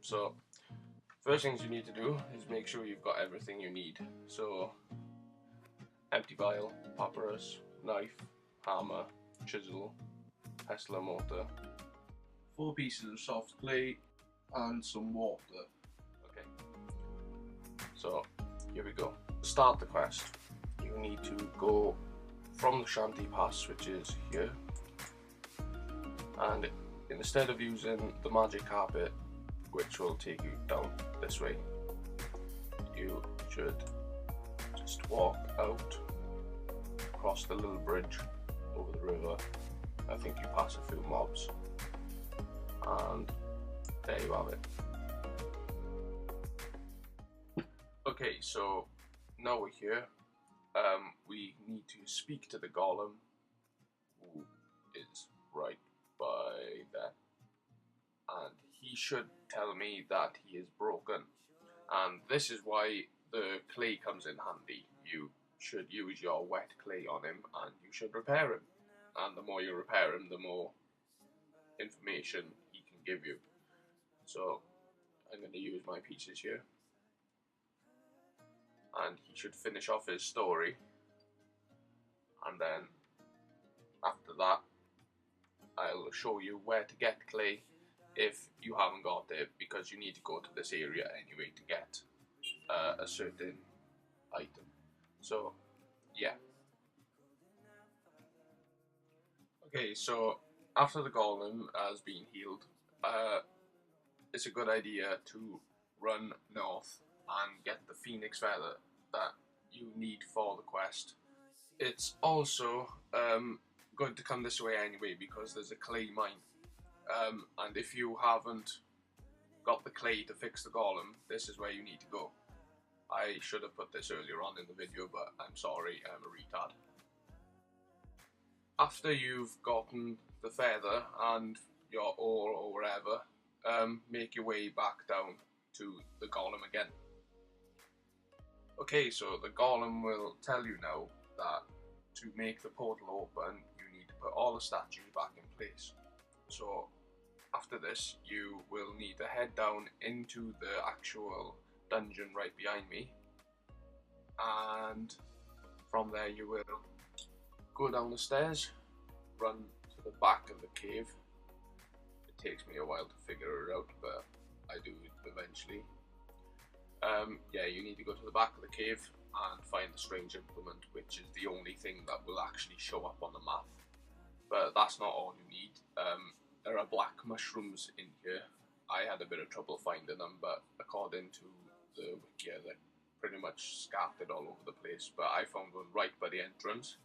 So first things you need to do is make sure you've got everything you need. So empty vial, papyrus, knife, hammer, chisel, pestle and mortar, 4 pieces of soft clay and some water. Okay, so here we go. To start the quest, you need to go from the shanty pass, which is here, and instead of using the magic carpet, which will take you down this way, you should just walk out across the little bridge over the river. I think you pass a few mobs, and there you have it. Okay, so now we're here. We need to speak to the golem, who is right by there, and he should tell me that he is broken, and this is why the clay comes in handy. You should use your wet clay on him and you should repair him, and the more you repair him, the more information he can give you. So I'm going to use my pieces here, and he should finish off his story, and then after that I'll show you where to get clay if you haven't got it, because you need to go to this area anyway to get a certain item. So yeah. Okay, so after the golem has been healed, it's a good idea to run north and get the phoenix feather that you need for the quest. It's also good to come this way anyway, because there's a clay mine, and if you haven't got the clay to fix the golem, this is where you need to go. I should have put this earlier on in the video, but I'm sorry, I'm a retard. After you've gotten the feather and your ore or wherever, make your way back down to the golem again. Okay, so the golem will tell you now that to make the portal open, you need to put all the statues back in place. So after this, you will need to head down into the actual dungeon right behind me, and from there you will go down the stairs, run to the back of the cave. It takes me a while to figure it out, but I do it eventually. Yeah, you need to go to the back of the cave and find the strange implement, which is the only thing that will actually show up on the map. But that's not all you need. There are black mushrooms in here. I had a bit of trouble finding them, but according to the wiki, they're pretty much scattered all over the place. But I found one right by the entrance.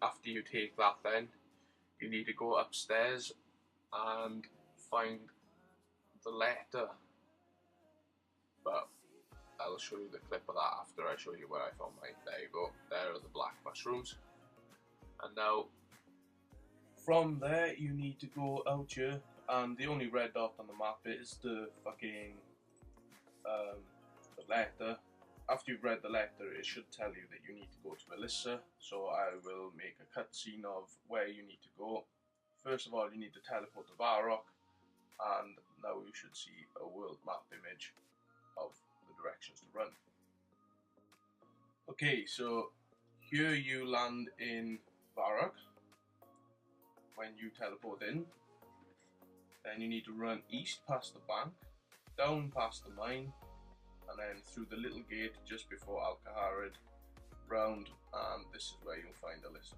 After you take that, then you need to go upstairs and find the letter. But I'll show you the clip of that after I show you where I found mine. There you go. There are the black mushrooms. And now from there you need to go out here, and the only red dot on the map is the fucking the letter. After you've read the letter, it should tell you that you need to go to Melissa, so I will make a cutscene of where you need to go. First of all, you need to teleport to Varrock, and now you should see a world map image of the directions to run. Okay, so here you land in Varrock. When you teleport in, then you need to run east past the bank, down past the mine, and then through the little gate just before Alcaharid, round, and this is where you'll find Alyssa.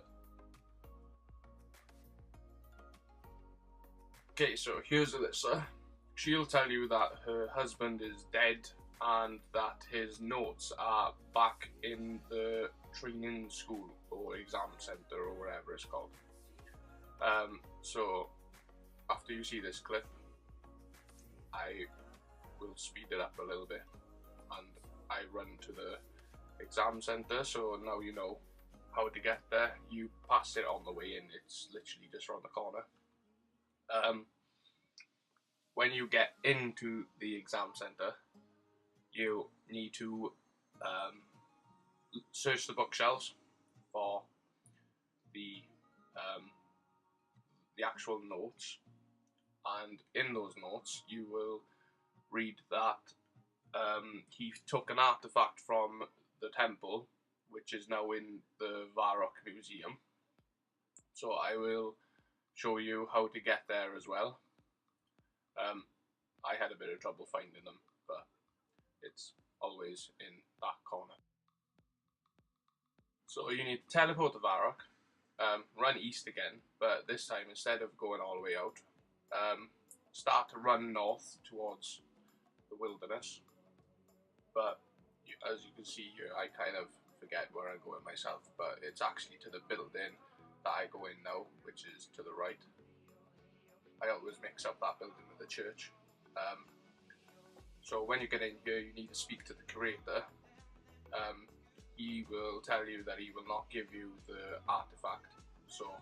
Okay, so here's Alyssa. She'll tell you that her husband is dead and that his notes are back in the training school or exam centre or whatever it's called. So after you see this clip, I will speed it up a little bit and I run to the exam centre, so now you know how to get there. You pass it on the way in, it's literally just around the corner. When you get into the exam centre, you need to search the bookshelves for the actual notes, and in those notes you will read that he took an artifact from the temple, which is now in the Varrock Museum. So I will show you how to get there as well. I had a bit of trouble finding them, but it's always in that corner. So you need to teleport to Varrock, run east again, but this time instead of going all the way out, start to run north towards the wilderness. But as you can see here, I kind of forget where I'm going myself, but it's actually to the building that I go in now, which is to the right. I always mix up that building with the church. So when you get in here, you need to speak to the curator. He will tell you that he will not give you the artifact, so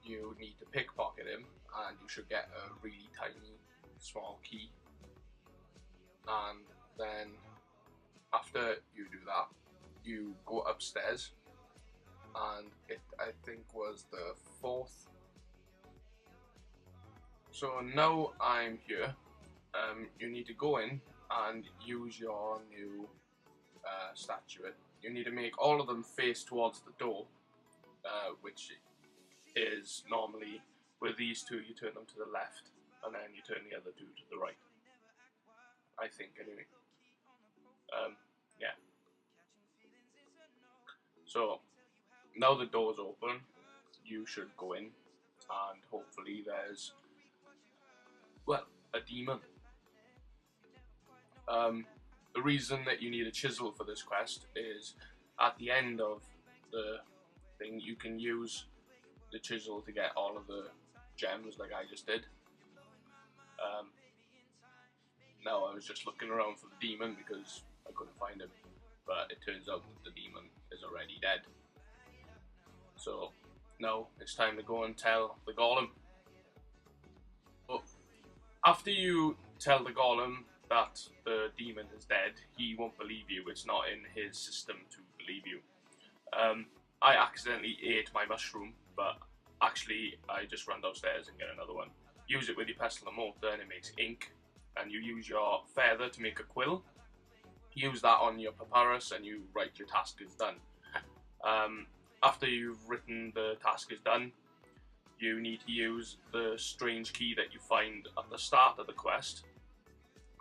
you need to pickpocket him, and you should get a really tiny, small key. And then after you do that, you go upstairs, and it, I think, was the 4th. So now I'm here. You need to go in and use your new statuette. You need to make all of them face towards the door, which is normally with these two you turn them to the left, and then you turn the other two to the right. I think anyway. Yeah. So now the door's open, you should go in, and hopefully there's, well, a demon. The reason that you need a chisel for this quest is at the end of the thing you can use the chisel to get all of the gems like I just did. Now I was just looking around for the demon because I couldn't find him, but it turns out that the demon is already dead. So now it's time to go and tell the Golem. But after you tell the Golem that the demon is dead, he won't believe you. It's not in his system to believe you. I accidentally ate my mushroom, but actually I just run downstairs and get another one. Use it with your pestle and mortar and it makes ink, and you use your feather to make a quill. Use that on your papyrus and you write your task is done. After you've written the task is done, you need to use the strange key that you find at the start of the quest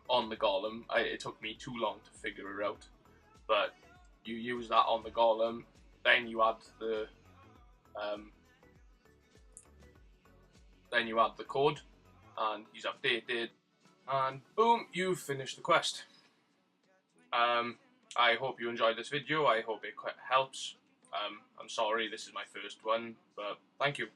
on the Golem. It took me too long to figure it out, but you use that on the Golem, then you add the code, and he's updated, and boom, you've finished the quest. I hope you enjoyed this video. I hope it helps. I'm sorry this is my first one, but thank you.